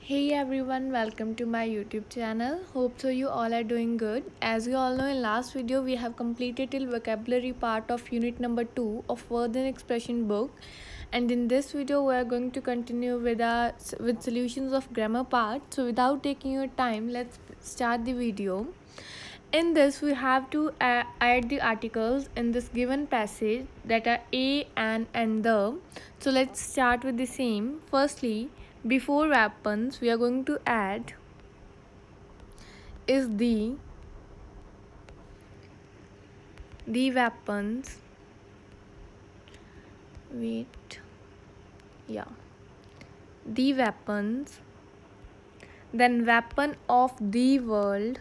Hey everyone, welcome to my YouTube channel. Hope so you all are doing good. As you all know, in last video we have completed till vocabulary part of unit number 2 of word and expression book, and in this video we are going to continue with solutions of grammar part. So without taking your time, let's start the video. In this we have to add the articles in this given passage that are a and the. So let's start with the same. Firstly, before weapons we are going to add is the weapons. Wait, yeah, the weapons, then weapon of the world,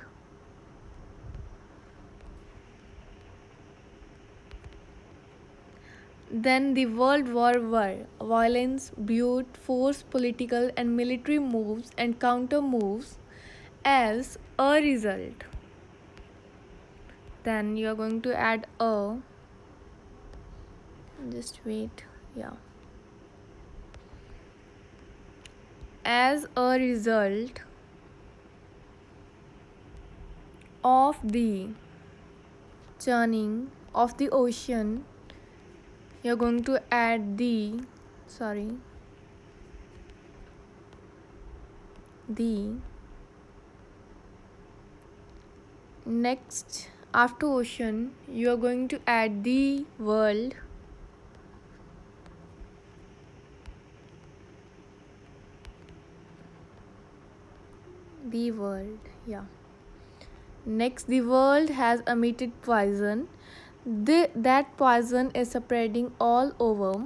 then the World War were violence, brute force, political and military moves and counter moves as a result. Then you are going to add a, just wait, yeah, as a result of the churning of the ocean. You're going to add the next after ocean you are going to add the world, yeah. Next, the world has emitted poison. That poison is spreading all over.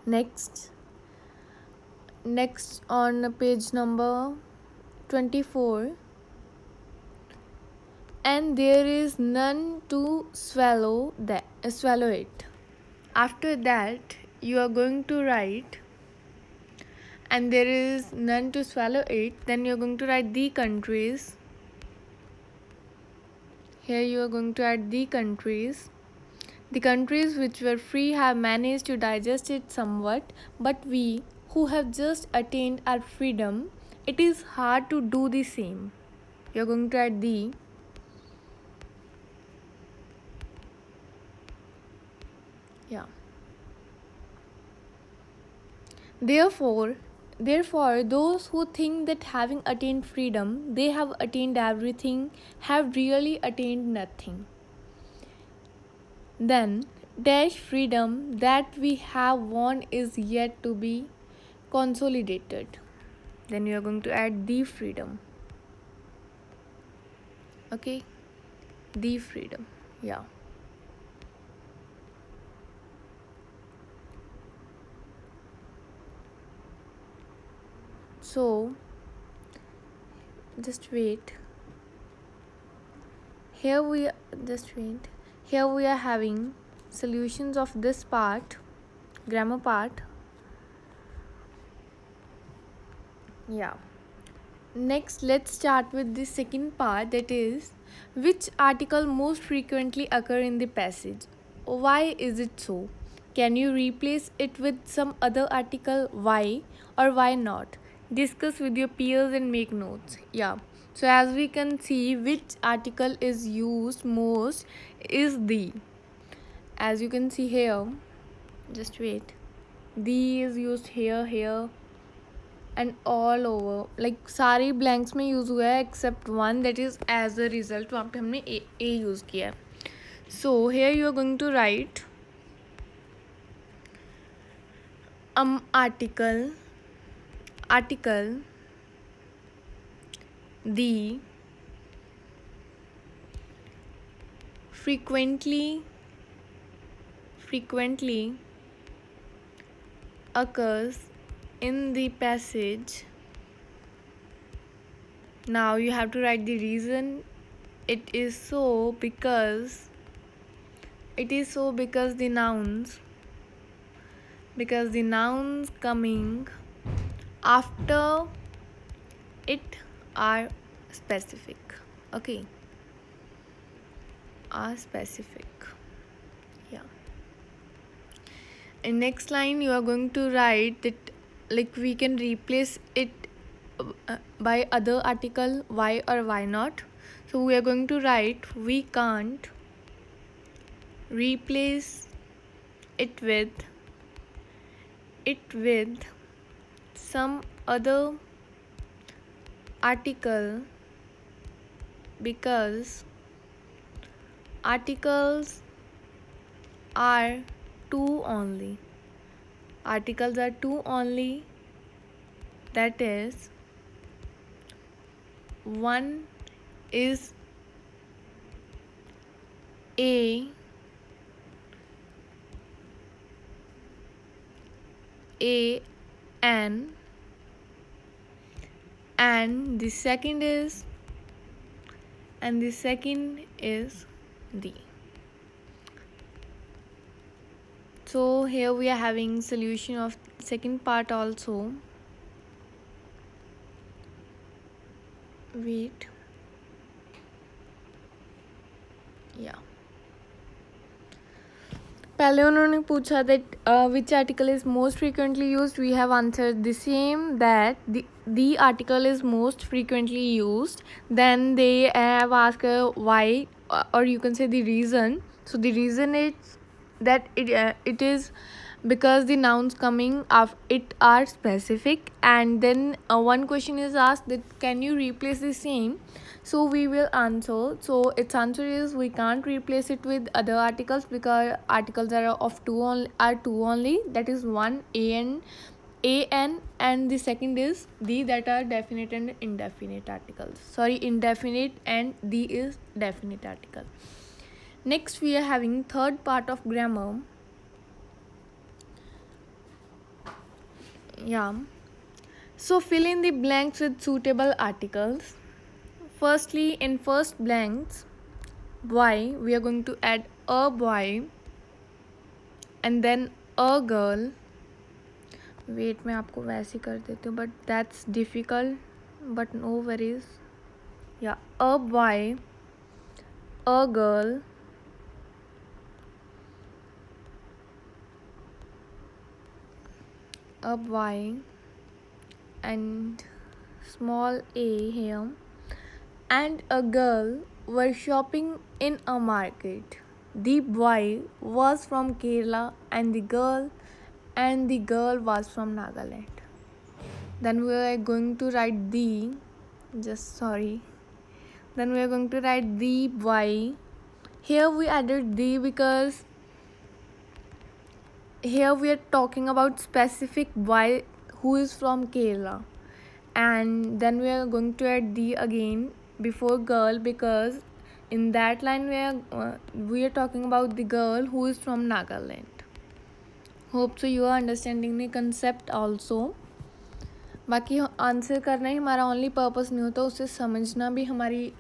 Next on page number 24, and there is none to swallow it. After that you are going to write, and there is none to swallow it, then you are going to write the countries. Here you are going to add the countries. The countries which were free have managed to digest it somewhat, but we who have just attained our freedom, it is hard to do the same. You are going to add the. Yeah. Therefore, those who think that having attained freedom, they have attained everything, have really attained nothing. Then, dash freedom that we have won is yet to be consolidated. Then you are going to add the freedom. Okay, the freedom, yeah. So just wait. Here we are having solutions of this part, grammar part. Yeah. Next, let's start with the second part, that is, which article most frequently occur in the passage? Why is it so? Can you replace it with some other article? Why or why not? Discuss with your peers and make notes. Yeah. So as we can see, which article is used most is the. As you can see here, just wait. The is used here and all over, like सारे blanks में use हुआ है except one, that is as a result. वहाँ पे हमने a use किया है. So here you are going to write article the frequently occurs in the passage. Now you have to write the reason. It is so because the nouns coming after it are specific. Okay, are specific. Yeah. In next line you are going to write that like we can replace it by other article, why or why not. So we are going to write we can't replace it with some other article because articles are two only. Articles are two only, that is, one is a a an, and the second is the. So here we are having solution of second part also. Wait, yeah, पहले उन्होंने पूछा that which article is most frequently used. We have answered the same, that the article is most frequently used. Then they have asked why, or you can say the reason. So the reason is that it is because the nouns coming of it are specific, and then one question is asked that can you replace the same. So we will answer. So its answer is we can't replace it with other articles because articles are of two only, that is one an, and the second is the, that are definite and indefinite articles. Sorry, indefinite, and the is definite article. Next we are having third part of grammar. Yeah, so fill in the blanks with suitable articles. Firstly, in first blanks, boy, we are going to add a boy and then a girl. Wait, मैं आपको वैसे कर देती हूँ, but that's difficult, but no worries. Yeah, a boy, a girl, a boy, and small a here, and a girl were shopping in a market. The boy was from Kerala and the girl was from Nagaland. Then we are going to write the, then we are going to write the boy. Here we added the because here we are talking about specific boy who is from Kerala, and then we are going to add the again before girl because in that line we are talking about the girl who is from Nagaland. Hope so you are understanding the concept also. बाकी answer करना ही हमारा only purpose नहीं होता, उसे समझना भी हमारी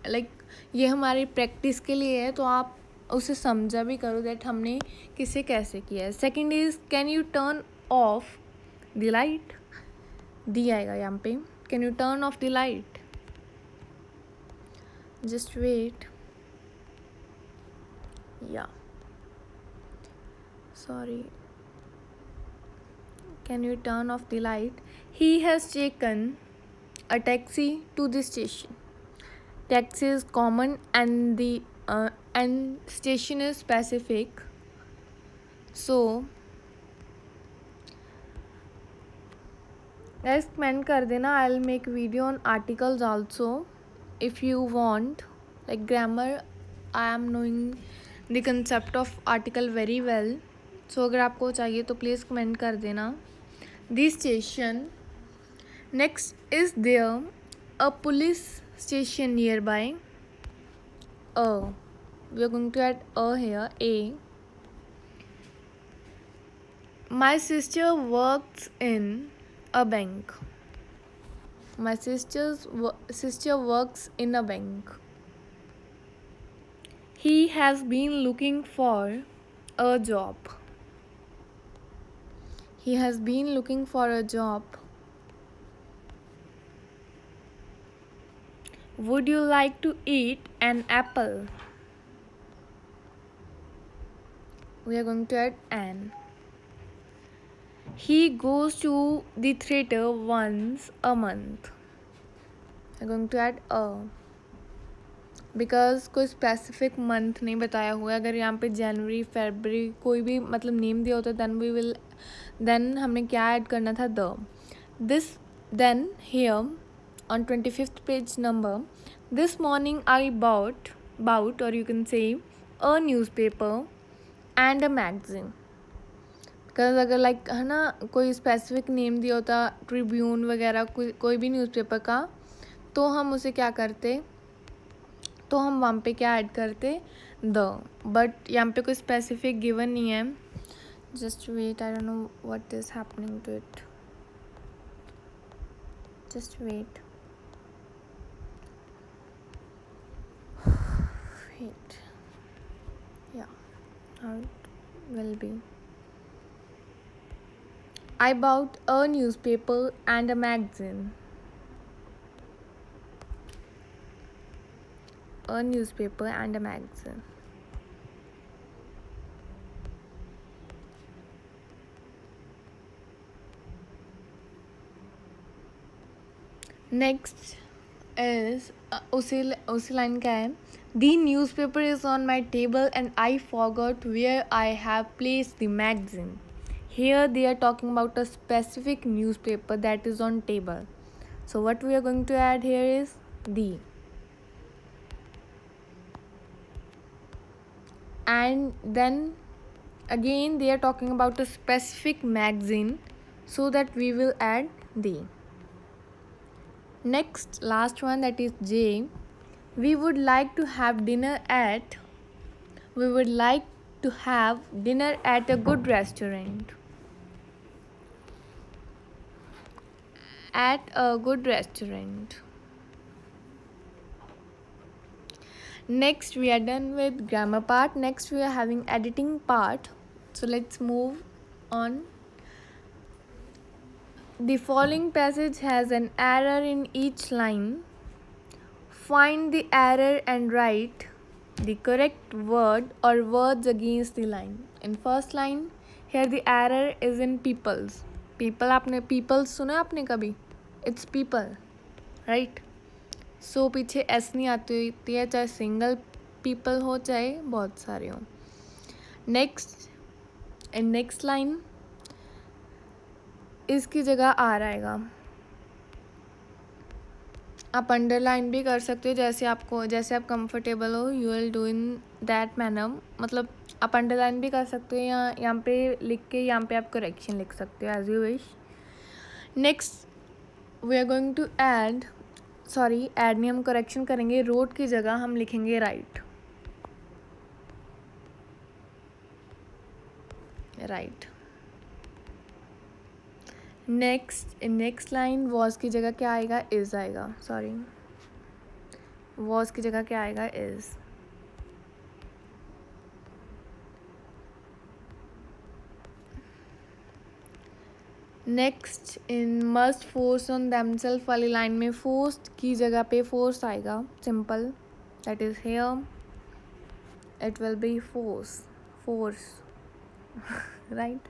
ये हमारी प्रैक्टिस के लिए है, तो आप उसे समझा भी करो दैट हमने किसे कैसे किया है. Second is can you turn off the light. दी आएगा यहाँ पे. Can you turn off the light. Just wait. Yeah sorry. Can you turn off the light? He has taken a taxi to the station. Taxi is common and the and station is specific. So guys, comment कर देना. I'll make video on articles also if you want. Like grammar, I am knowing the concept of article very well. So अगर आपको चाहिए तो please comment कर देना. The station. Next, is there a police station nearby? We are going to add a here. A. My sister works in a bank. My sister works in a bank. He has been looking for a job. He has been looking for a job. Would you like to eat an apple? We are going to add an. He goes to the theater once a month. I'm going to add a, because कोई specific month नहीं बताया हुआ है. अगर यहाँ पे जनवरी फरवरी कोई भी मतलब नेम दिया होता है देन हमने क्या ऐड करना था, the. This then here on 25th page number, this morning I bought or you can say a newspaper and a magazine. Because अगर लाइक है ना कोई स्पेसिफिक नेम दिया होता ट्रिब्यून वगैरह कोई भी न्यूज़पेपर का, तो हम उसे क्या करते, तो हम वहाँ पे क्या ऐड करते, द. बट यहाँ पे कोई स्पेसिफिक गिवन नहीं है. Just wait, I don't know what is happening to it. Just wait. Yeah, how it will be. I bought a newspaper and a magazine. A newspaper and a magazine. Next is उसी line का है. The newspaper is on my table and I forgot where I have placed the magazine. Here they are talking about a specific newspaper that is on table. So what we are going to add here is the. And then again they are talking about a specific magazine, so that we will add the. Next, last one, that is J. We would like to have dinner at a good restaurant. At a good restaurant. Next, we are done with grammar part. Next, we are having editing part. So let's move on. The following passage has an error in each line. Find the error and write the correct word or words against the line. In first line, here the error is in peoples. People, आपने peoples सुना आपने कभी? It's people, right? So पीछे s नहीं आती होती है, चाहे सिंगल people हो चाहे बहुत सारे हो. Next, in next line, इसकी जगह आर आएगा. आप अंडरलाइन भी कर सकते हो जैसे आप कंफर्टेबल हो. You will do in that manner. मतलब आप अंडरलाइन भी कर सकते हो या यहाँ पे लिख के यहाँ पे आप करेक्शन लिख सकते हो as you wish. Next we are going to add नहीं, हम करेक्शन करेंगे. रोड की जगह हम लिखेंगे राइट. नेक्स्ट लाइन वॉज की जगह क्या आएगा, इज आएगा. वॉज की जगह क्या आएगा, is. Next in must force on themselves वाली लाइन में फोर्स की जगह पे फोर्स आएगा. Simple, that is here it will be force right.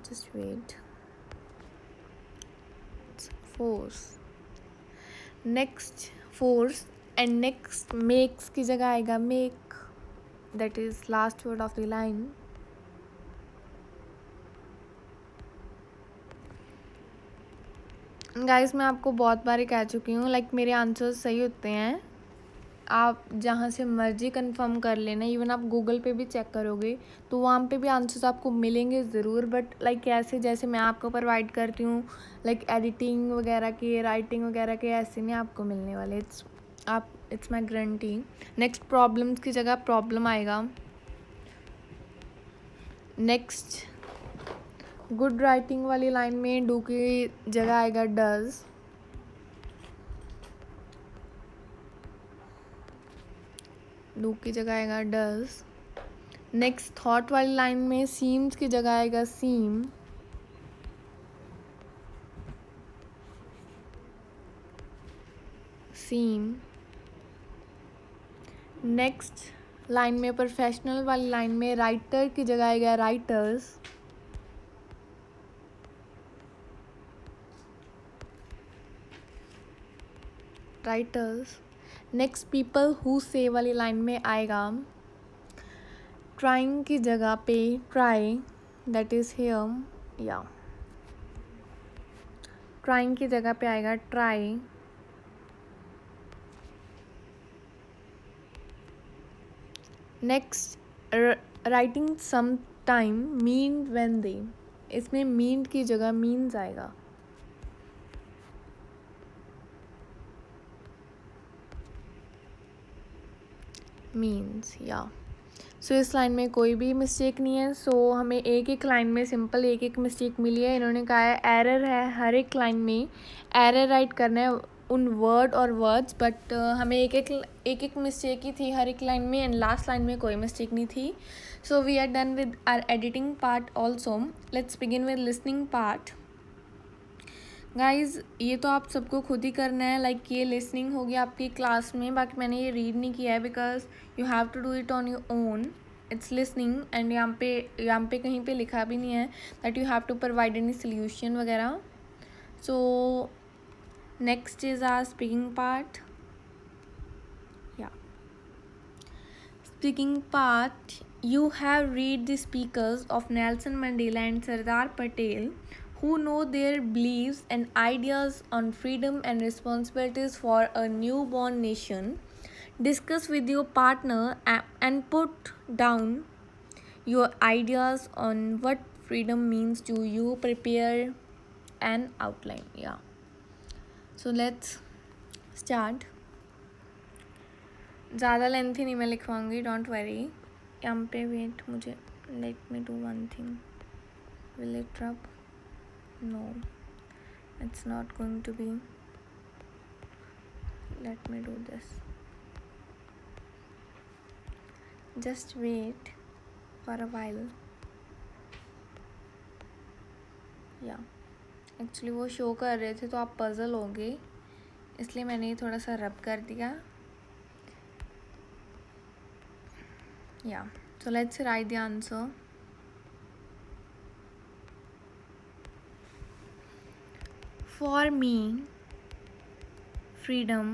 just wait. Force. Next force and next makes की जगह आएगा make. That is last word of the line. Guys, मैं आपको बहुत बार कह चुकी हूँ, लाइक मेरे आंसर्स सही होते हैं. आप जहाँ से मर्जी कंफर्म कर लेना. इवन आप गूगल पे भी चेक करोगे तो वहाँ पे भी आंसर्स आपको मिलेंगे ज़रूर. बट लाइक ऐसे जैसे मैं आपको प्रोवाइड करती हूँ लाइक एडिटिंग वगैरह के, राइटिंग वगैरह के, ऐसे नहीं आपको मिलने वाले. It's my guarantee. Next problems की जगह प्रॉब्लम आएगा. नेक्स्ट गुड राइटिंग वाली लाइन में डू की जगह आएगा डज. डू की जगह आएगा डज. नेक्स्ट थॉट वाली लाइन में सीम्स की जगह आएगा सीम. नेक्स्ट लाइन में प्रोफेशनल वाली लाइन में राइटर की जगह आएगा writers. Writers. Next people who से वाली लाइन में आएगा ट्राइंग की जगह पे ट्राई, दैट इज हियर. या ट्राइंग की जगह पे आएगा try. Next writing some time mean when they, इसमें मीन की जगह मीन्स आएगा. मीन्स. या सो इस लाइन में कोई भी मिस्टेक नहीं है. सो हमें एक एक लाइन में सिंपल एक एक मिस्टेक मिली है. इन्होंने कहा है एरर है हर एक लाइन में, एरर राइट करना है उन वर्ड और वर्ड्स, बट हमें एक एक मिस्टेक ही थी हर एक लाइन में, एंड लास्ट लाइन में कोई मिस्टेक नहीं थी. So we are done with our editing part also. Let's begin with listening part. Guys ये तो आप सबको खुद ही करना है. लाइक ये लिसनिंग होगी आपकी क्लास में, बाकी मैंने ये रीड नहीं किया है because you have to do it on your own. It's listening and यहाँ पे कहीं पे लिखा भी नहीं है that you have to provide any solution वगैरह. So next is our speaking part. Yeah speaking part. You have read the speakers of Nelson Mandela and Sardar Patel who know their beliefs and ideas on freedom and responsibilities for a newborn nation. Discuss with your partner and put down your ideas on what freedom means to you. Prepare an outline. Yeah. So let's start. ज़्यादा lengthy नहीं मैं लिखवाऊंगी, don't worry. यहाँ पे wait, मुझे let me do one thing. Will it rub? No, it's not going to be. Let me do this. Just wait for a while. Yeah actually वो show कर रहे थे तो आप पजल हो गए, इसलिए मैंने थोड़ा सा रब कर दिया. Yeah, so let's write the answer. For me, freedom.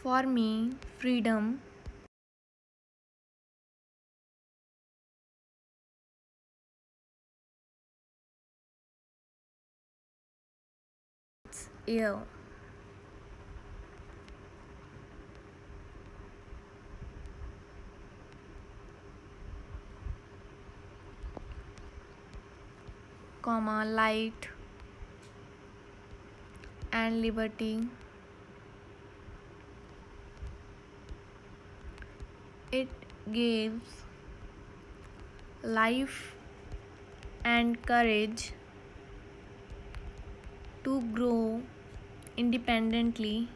For me, freedom yeah. Comma, light and liberty. It gives life and courage to grow independently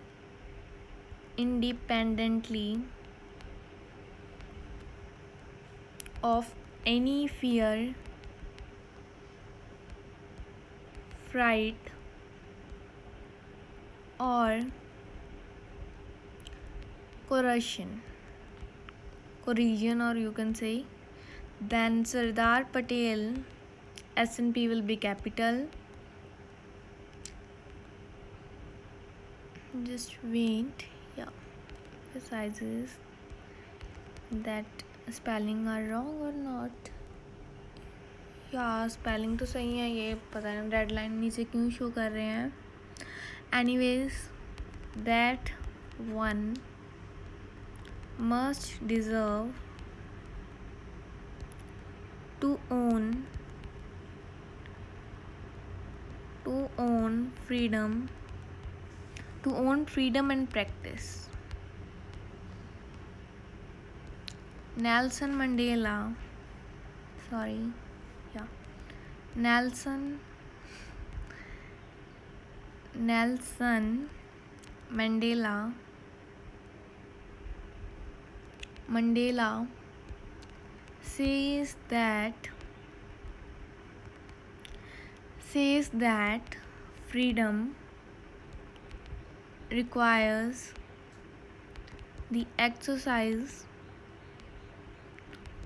of any fear, fright, or coercion, or you can say. Then Sardar Patel, S&P will be capital. Just wait. Yeah, exercises that spelling are wrong or not. या spelling तो सही है, ये पता नहीं red line नीचे क्यों show कर रहे हैं. Anyways that one must deserve to own freedom and practice. Nelson Mandela says that freedom requires the exercise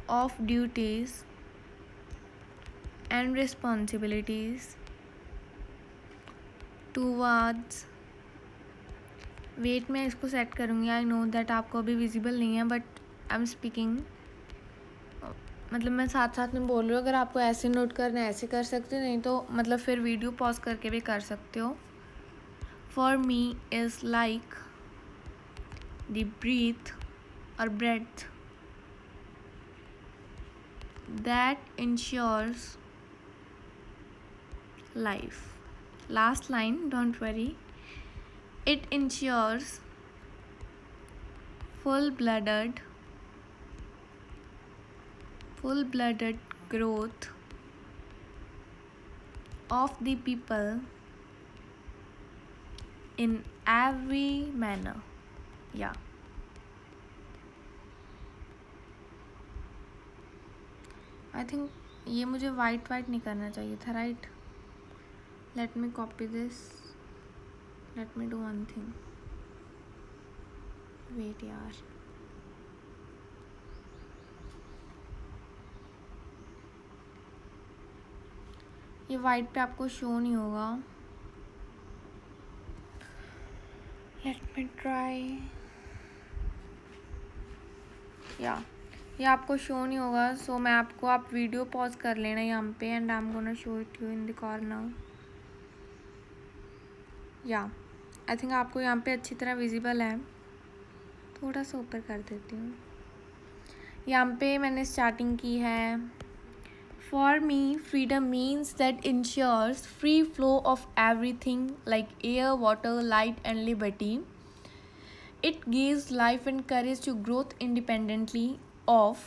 of duties and responsibilities towards wait मैं इसको सेट करूँगी. आई नो दैट आपको अभी विजिबल नहीं है, बट आई एम स्पीकिंग, मतलब मैं साथ साथ में बोल रही हूँ. अगर आपको ऐसे नोट करना है ऐसे कर सकते हो, नहीं तो मतलब फिर वीडियो पॉज करके भी कर सकते हो. For me is like the breath और breath that ensures life. Last line, don't worry. It ensures full-blooded growth of the people in every manner. Yeah. I think ये मुझे वाइट नहीं करना चाहिए था, right? Let me copy this. Let me do one thing. Wait यार. ये white पे आपको शो नहीं होगा. Let me try. या ये आपको शो नहीं होगा, सो मैं आपको, आप वीडियो पॉज कर लेना यहाँ पे, and I am gonna show it you in the corner. या आई थिंक आपको यहाँ पे अच्छी तरह विजिबल है. थोड़ा सा ऊपर कर देती हूँ. यहाँ पे मैंने स्टार्टिंग की है. For me freedom means that ensures free flow of everything like air, water, light and liberty. It gives life and courage to growth independently of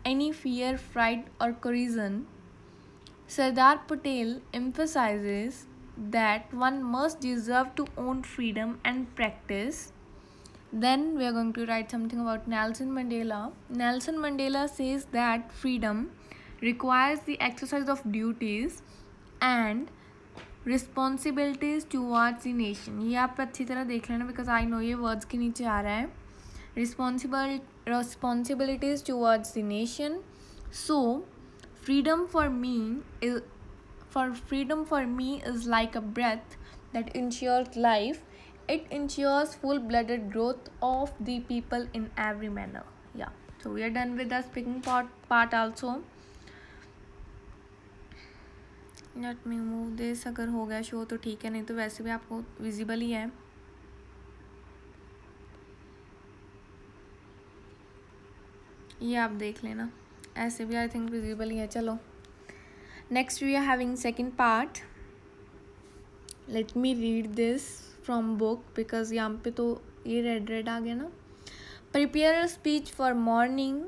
any fear, fright, or coercion. Sardar Patel emphasizes that one must deserve to own freedom and practice. Then we are going to write something about Nelson Mandela. Nelson Mandela says that freedom requires the exercise of duties and responsibilities towards the nation. ये आप अच्छी तरह देख लेना, because I know ये words के नीचे आ रहा है. Responsibilities towards the nation. So freedom for me is like a breath that ensures life. It ensures full-blooded growth of the people in every manner. Yeah, so we are done with the speaking part also. Let me move this. अगर हो गया show तो ठीक है, नहीं तो वैसे भी आपको विजिबल ही है. ये आप देख लेना, ऐसे भी आई थिंक विजिबल ही है. चलो next we are having second part. Let me read this from book, because यहाँ पे तो ये रेड आ गया ना. Prepare a speech for morning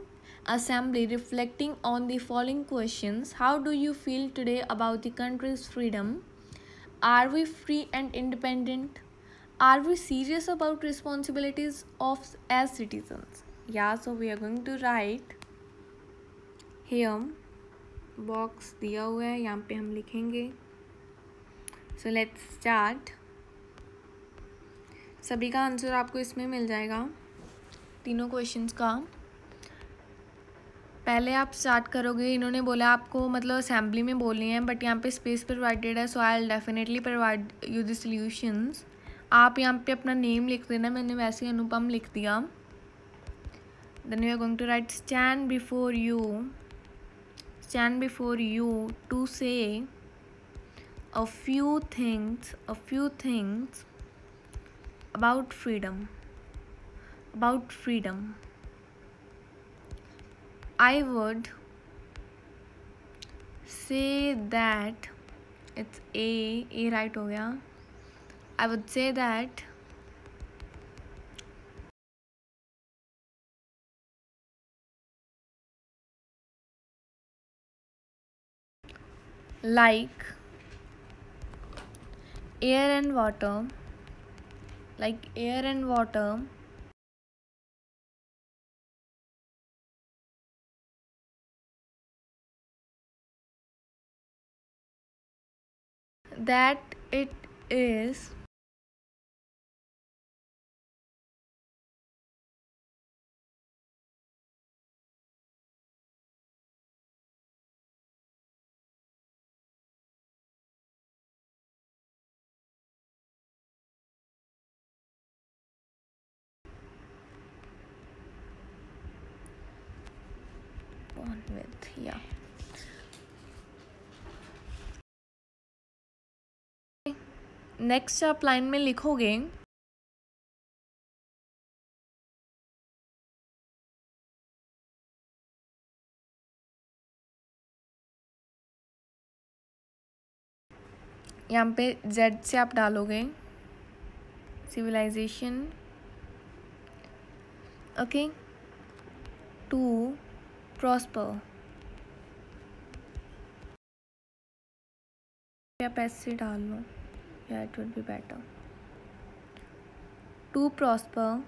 assembly reflecting on the following questions. How do you feel today about the country's freedom? Are we free and independent? Are we serious about responsibilities of as citizens? Yeah, so we are going to write here. Box दिया हुआ है, यहाँ पे हम लिखेंगे. So let's start. सभी का answer आपको इसमें मिल जाएगा, तीनों क्वेश्चंस का. पहले आप स्टार्ट करोगे. इन्होंने बोला आपको मतलब असेंबली में बोलनी है, बट यहाँ पे स्पेस प्रोवाइडेड है, so I will definitely provide you the solutions. आप यहाँ पे अपना नेम लिख देना. मैंने वैसे ही अनुपम लिख दिया. Then we are going to write stand before you to say a few things about freedom. I would say that it's A right हो गया. I would say that like air and water, that it is with. Yeah. Next आप line में लिखोगे यहाँ पे Z से आप डालोगे सिविलाइजेशन, ओके, टू प्रॉस्पर, आप ऐसे डाल लो, या it would be better, to prosper,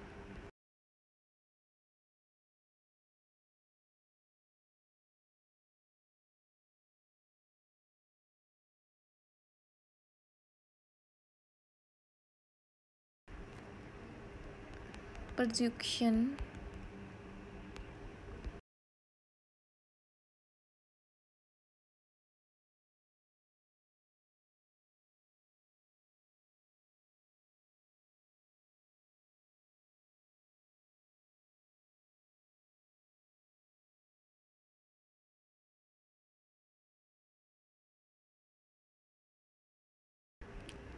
persecution,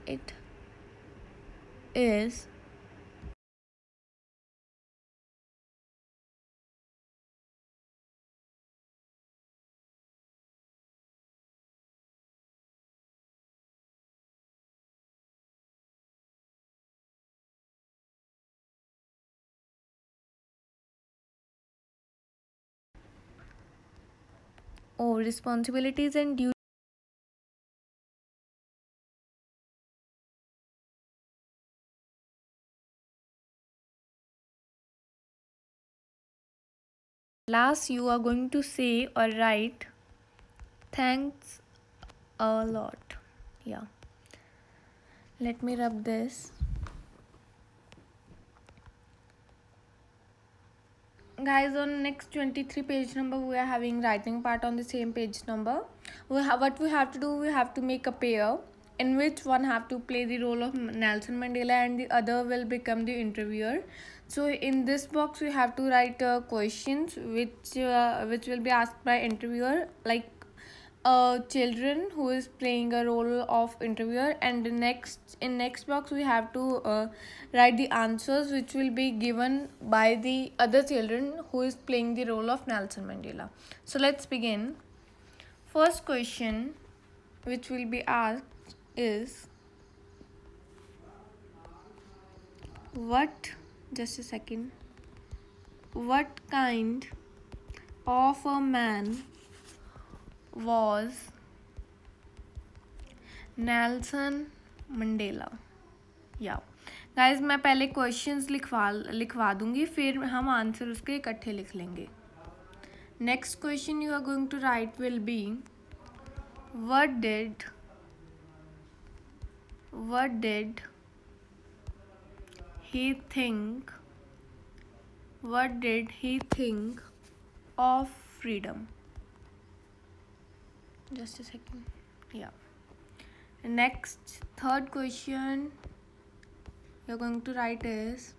it is responsibilities and duties. Last, you are going to say or write thanks a lot. Yeah. Let me rub this. Guys, on next 23 page number, we are having writing part on the same page number. What we have to do, we have to make a pair in which one have to play the role of Nelson Mandela and the other will become the interviewer. So in this box we have to write questions which will be asked by interviewer, like children who is playing a role of interviewer, and next box we have to write the answers which will be given by the other children who is playing the role of Nelson Mandela. So let's begin. First question which will be asked is, what kind of a man was Nelson Mandela? Yeah guys मैं पहले questions लिखवा दूंगी, फिर हम answer उसके इकट्ठे लिख लेंगे. Next question you are going to write will be, what did he think of freedom? Just a second. Yeah. Next, third question you're going to write is,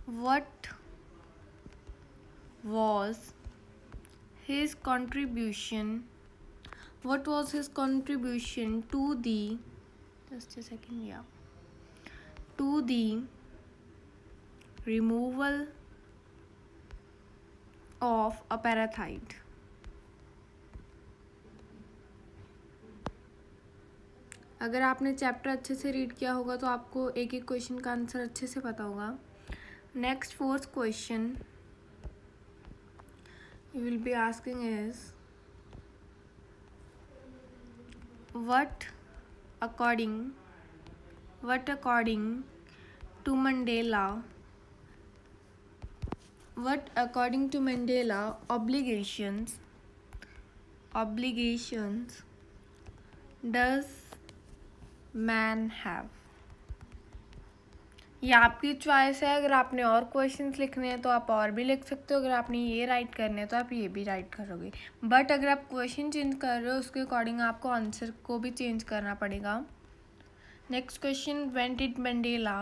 what was his contribution to the, to the removal of apartheid? अगर आपने chapter अच्छे से read किया होगा तो आपको एक एक क्वेश्चन का आंसर अच्छे से पता होगा. Next fourth question you will be asking is, what according to Mandela obligations does man have? ये आपकी चॉइस है. अगर आपने और क्वेश्चंस लिखने हैं तो आप और भी लिख सकते हो. अगर आपने ये राइट करने हैं तो आप ये भी राइट करोगे. बट अगर आप क्वेश्चन चेंज कर रहे हो उसके अकॉर्डिंग आपको आंसर को भी चेंज करना पड़ेगा. Next question, when did Mandela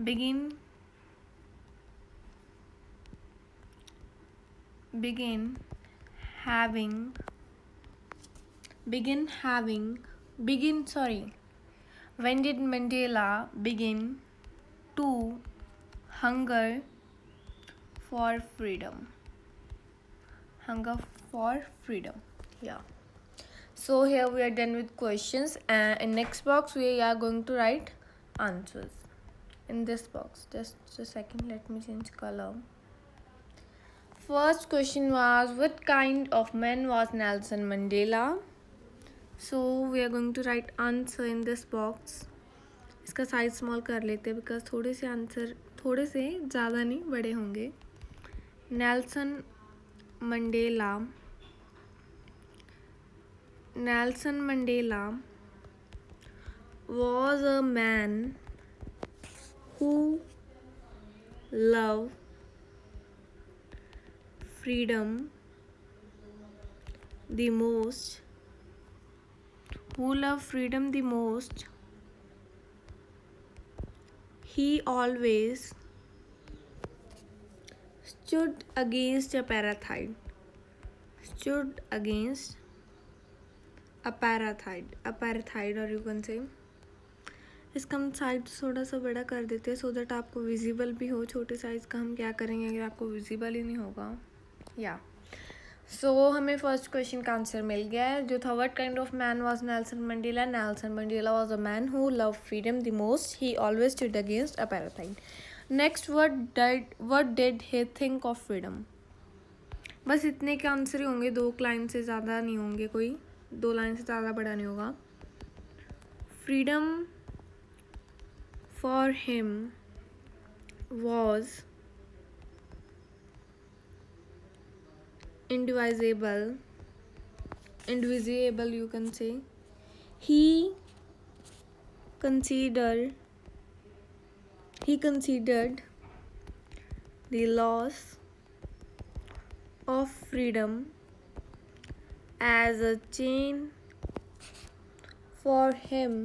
begin begin having begin having begin sorry when did Mandela begin to hunger for freedom? Hunger for freedom. Yeah. So here we are done with questions, and in next box we are going to write answers. In this box, just a second, let me change color. First question was, what kind of man was Nelson Mandela? So we are going to write answer in this box. इसका size small कर लेते हैं because थोड़े से answer थोड़े से ज़्यादा नहीं बड़े होंगे. Nelson Mandela was a man who loved freedom the most. He always stood against apartheid. Or you can say, इसका हम साइज थोड़ा सा बड़ा कर देते हैं सो दैट आपको विजिबल भी हो. छोटे साइज़ का हम क्या करेंगे अगर आपको विजिबल ही नहीं होगा. या सो हमें फर्स्ट क्वेश्चन का आंसर मिल गया है जो था, what kind of man was Nelson Mandela. Nelson Mandela was a man who love freedom the most. He always stood against apartheid. Next, what did he think of freedom. बस इतने के answer ही होंगे, 2 line से ज़्यादा नहीं होंगे, कोई 2 line से ज़्यादा बड़ा नहीं होगा. Freedom for him was indivisible, you can say. He considered the loss of freedom as a chain for him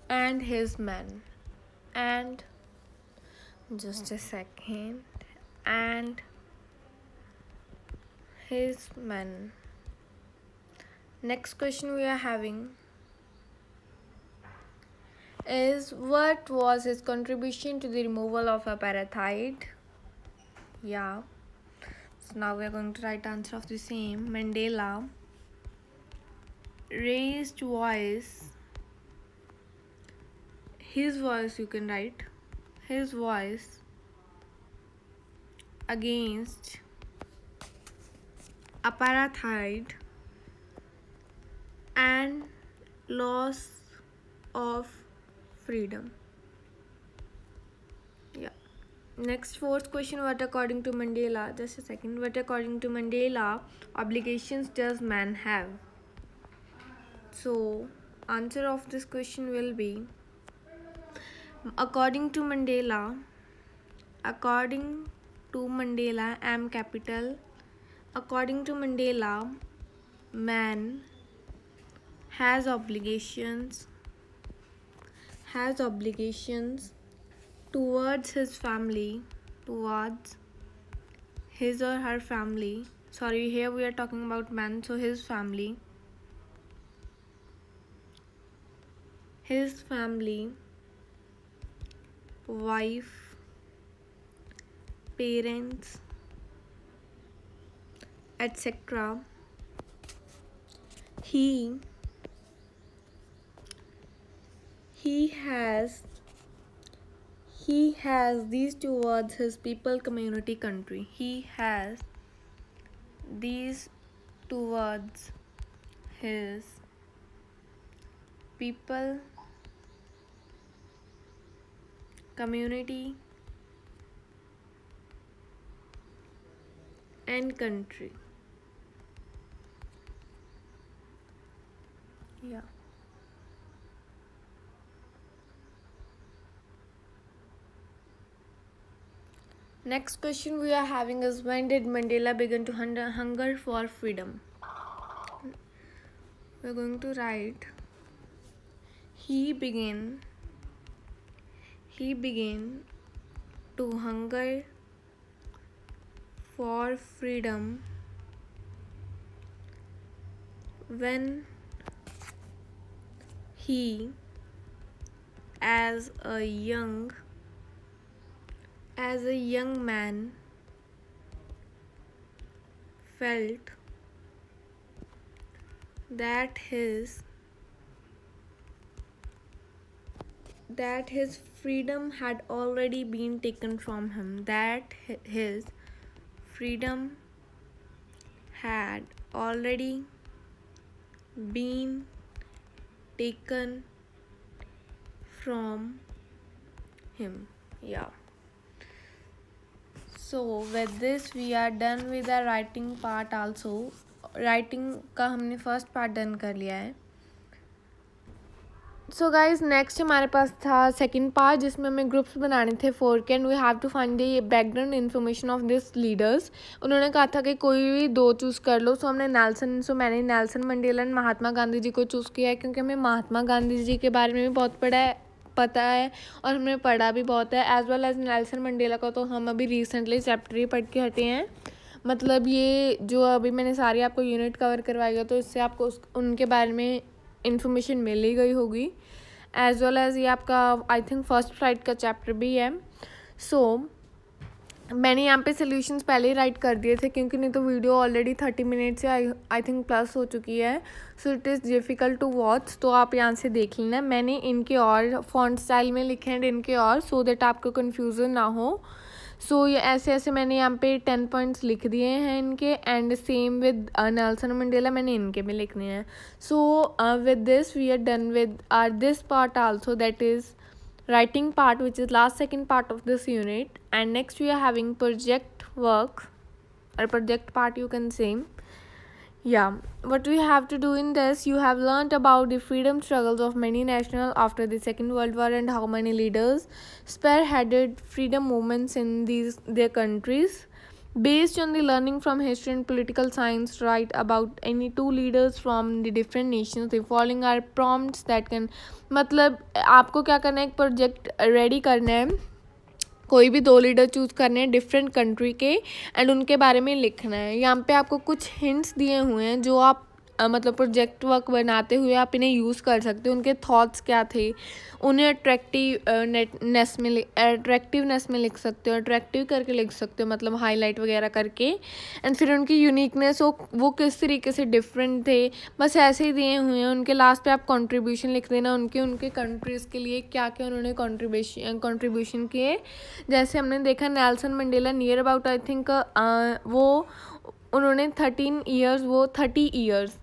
and his men. And just a second. And his men. Next question we are having is, what was his contribution to the removal of apartheid? Yeah. So now we are going to write answer of the same. Mandela raised his voice, you can write his voice against apartheid and loss of freedom. Yeah. Next, fourth question, what according to Mandela, just a second, what according to Mandela obligations does man have? So answer of this question will be, according to Mandela, M capital, according to Mandela, man has obligations towards his family, towards his or her family. Sorry, here we are talking about man, so his family, wife, parents, etc. He has these towards his people, community, country. He has these towards his people, community, and country. Yeah. Next question we are having is, when did Mandela begin to hunger for freedom? We're going to write he began to hunger for freedom when he, as a young man, felt that his freedom had already been taken from him, that his freedom had already been taken from him. Yeah. So with this we are done with the writing part also. Writing का हमने first part done कर लिया है. So guys next हमारे पास था second part, जिसमें हमें groups बनाने थे 4 के, and we have to find the background information of this leaders. उन्होंने कहा था कि कोई भी 2 चूज़ कर लो. सो मैंने Nelson Mandela and Mahatma Gandhi ji को चूज़ किया है, क्योंकि हमें महात्मा गांधी जी के बारे में भी बहुत पता है और हमने पढ़ा भी बहुत है. As well as Nelson Mandela का तो हम अभी रिसेंटली चैप्टर ही पढ़ के हटे हैं. मतलब ये जो अभी मैंने सारी आपको यूनिट कवर करवाई है, तो इससे आपको उनके बारे में इन्फॉर्मेशन मिल ही गई होगी. एज वेल एज ये आपका आई थिंक फर्स्ट फ्लाइट का चैप्टर भी है. सो मैंने यहाँ पे सोल्यूशंस पहले ही राइट कर दिए थे, क्योंकि नहीं तो वीडियो ऑलरेडी 30 मिनट से आई थिंक प्लस हो चुकी है. So it is difficult to watch. तो आप यहाँ से देख लेना. मैंने इनके और फॉन्ट स्टाइल में लिखे हैं इनके और, सो दैट आपको कन्फ्यूज़न ना हो. सो ये ऐसे मैंने यहाँ पे 10 पॉइंट्स लिख दिए हैं इनके, and same with Nelson Mandela मैंने इनके भी लिखने हैं. So with this we are done with our this part also, that is writing part, which is last second part of this unit. And next we are having project work or project part, you can say. Yeah, what we have to do in this, you have learned about the freedom struggles of many nations after the Second World War and how many leaders spearheaded freedom movements in their countries. Based on the learning from history and political science, write about any 2 leaders from the different nations. The following are prompts that can, मतलब आपको क्या करना है, एक project ready करना है, कोई भी 2 लीडर चूज़ करने हैं डिफरेंट कंट्री के, एंड उनके बारे में लिखना है. यहाँ पे आपको कुछ हिंट्स दिए हुए हैं जो आप मतलब प्रोजेक्ट वर्क बनाते हुए आप इन्हें यूज़ कर सकते हो. उनके थॉट्स क्या थे, उन्हें अट्रैक्टिवनेस में लिख सकते हो, अट्रैक्टिव करके लिख सकते हो, मतलब हाईलाइट वगैरह करके. एंड फिर उनकी यूनिकनेस वो किस तरीके से डिफरेंट थे, बस ऐसे ही दिए हुए हैं. उनके लास्ट पे आप कंट्रीब्यूशन लिख देना, उनके कंट्रीज़ के लिए क्या क्या उन्होंने कंट्रीब्यूशन किए. जैसे हमने देखा Nelson Mandela near about I think उन्होंने 30 ईयर्स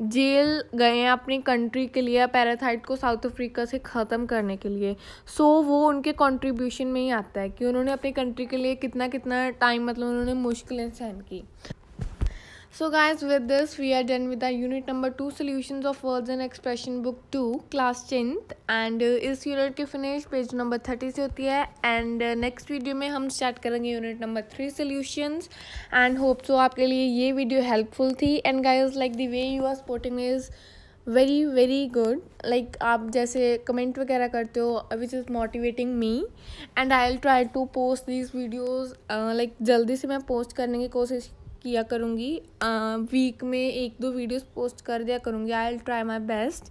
जेल गए हैं अपनी कंट्री के लिए, पैराथाइट को साउथ अफ्रीका से ख़त्म करने के लिए. सो वो उनके कंट्रीब्यूशन में ही आता है कि उन्होंने अपनी कंट्री के लिए कितना टाइम मतलब उन्होंने मुश्किलें सहन की. So guys, with this we are done with the unit number 2 solutions of words and expression book 2 class 10th. and इस यूनिट के फिनिश पेज नंबर 30 से होती है. एंड नेक्स्ट वीडियो में हम स्टार्ट करेंगे unit number 3 solutions. And hope so आपके लिए ये वीडियो हेल्पफुल थी. And guys, like the way you are supporting is very very good. Like आप जैसे कमेंट वगैरह करते हो, which is motivating me. And I will try to post these videos, like जल्दी से मैं पोस्ट करने की कोशिश किया करूँगी. वीक में 1-2 वीडियोस पोस्ट कर दिया करूँगी. आई will try my best.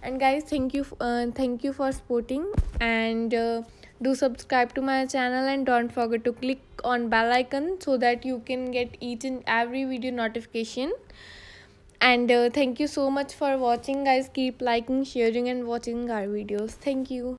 And guys, thank you for supporting, and do subscribe to my channel, and don't forget to click on bell icon so that you can get each and every video notification. And thank you so much for watching guys. Keep liking, sharing and watching our videos. Thank you.